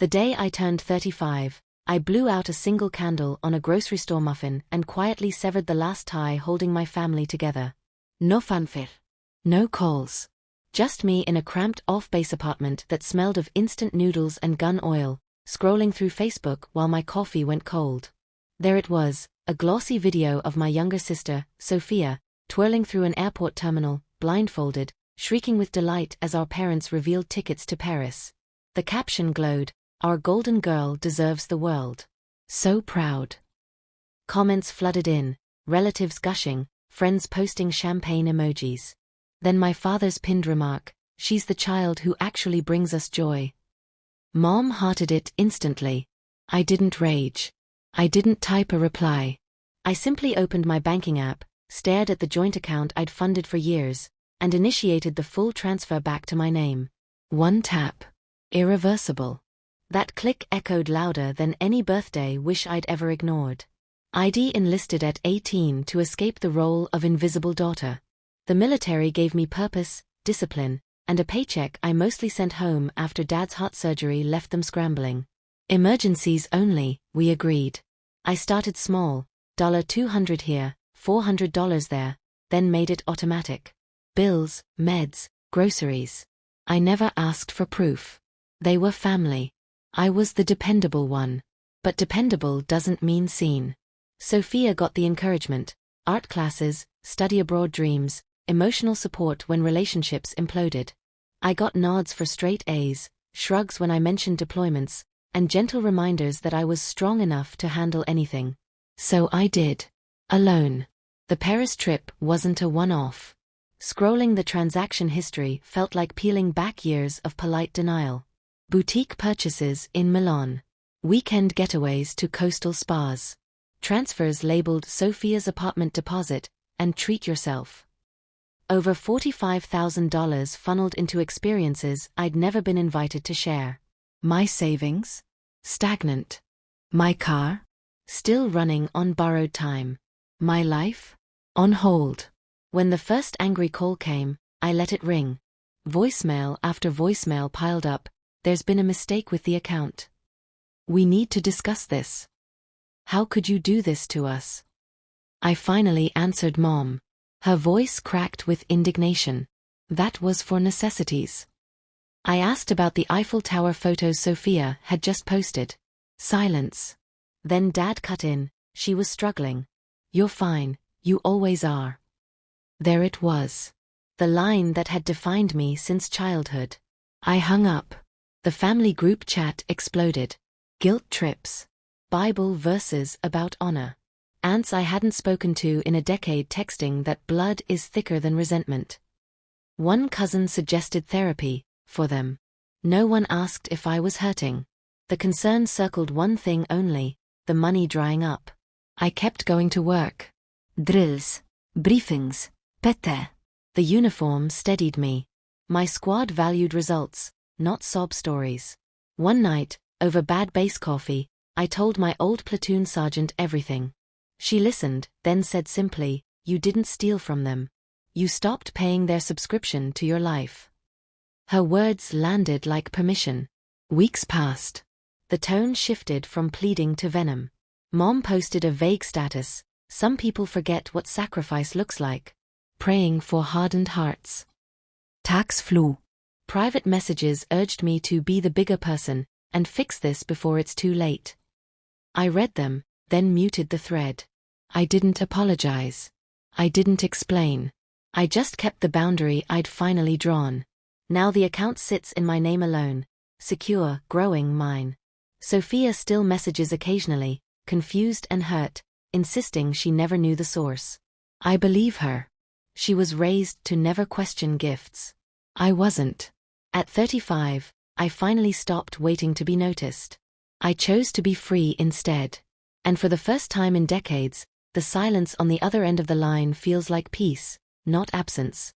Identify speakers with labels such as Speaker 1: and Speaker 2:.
Speaker 1: The day I turned 35, I blew out a single candle on a grocery store muffin and quietly severed the last tie holding my family together. No fanfare. No calls. Just me in a cramped off-base apartment that smelled of instant noodles and gun oil, scrolling through Facebook while my coffee went cold. There it was, a glossy video of my younger sister, Sophia, twirling through an airport terminal, blindfolded, shrieking with delight as our parents revealed tickets to Paris. The caption glowed, "Our golden girl deserves the world. So proud." Comments flooded in, relatives gushing, friends posting champagne emojis. Then my father's pinned remark, "She's the child who actually brings us joy." Mom hearted it instantly. I didn't rage. I didn't type a reply. I simply opened my banking app, stared at the joint account I'd funded for years, and initiated the full transfer back to my name. One tap. Irreversible. That click echoed louder than any birthday wish I'd ever ignored. ID enlisted at 18 to escape the role of invisible daughter. The military gave me purpose, discipline, and a paycheck I mostly sent home after Dad's heart surgery left them scrambling. Emergencies only, we agreed. I started small, $200 here, $400 there, then made it automatic. Bills, meds, groceries. I never asked for proof. They were family. I was the dependable one. But dependable doesn't mean seen. Sophia got the encouragement, art classes, study abroad dreams, emotional support when relationships imploded. I got nods for straight A's, shrugs when I mentioned deployments, and gentle reminders that I was strong enough to handle anything. So I did. Alone. The Paris trip wasn't a one-off. Scrolling the transaction history felt like peeling back years of polite denial. Boutique purchases in Milan. Weekend getaways to coastal spas. Transfers labeled Sophia's apartment deposit, and treat yourself. Over $45,000 funneled into experiences I'd never been invited to share. My savings? Stagnant. My car? Still running on borrowed time. My life? On hold. When the first angry call came, I let it ring. Voicemail after voicemail piled up. "There's been a mistake with the account. We need to discuss this. How could you do this to us?" I finally answered Mom. Her voice cracked with indignation. That was for necessities. I asked about the Eiffel Tower photos Sophia had just posted. Silence. Then Dad cut in. She was struggling. "You're fine, you always are." There it was. The line that had defined me since childhood. I hung up. The family group chat exploded. Guilt trips. Bible verses about honor. Aunts I hadn't spoken to in a decade texting that blood is thicker than resentment. One cousin suggested therapy, for them. No one asked if I was hurting. The concern circled one thing only, the money drying up. I kept going to work. Drills. Briefings. Pete. The uniform steadied me. My squad valued results, not sob stories. One night, over bad base coffee, I told my old platoon sergeant everything. She listened, then said simply, "You didn't steal from them. You stopped paying their subscription to your life." Her words landed like permission. Weeks passed. The tone shifted from pleading to venom. Mom posted a vague status, "Some people forget what sacrifice looks like. Praying for hardened hearts." Tax flew. Private messages urged me to be the bigger person, and fix this before it's too late. I read them, then muted the thread. I didn't apologize. I didn't explain. I just kept the boundary I'd finally drawn. Now the account sits in my name alone. Secure, growing mine. Sophia still messages occasionally, confused and hurt, insisting she never knew the source. I believe her. She was raised to never question gifts. I wasn't. At 35, I finally stopped waiting to be noticed. I chose to be free instead. And for the first time in decades, the silence on the other end of the line feels like peace, not absence.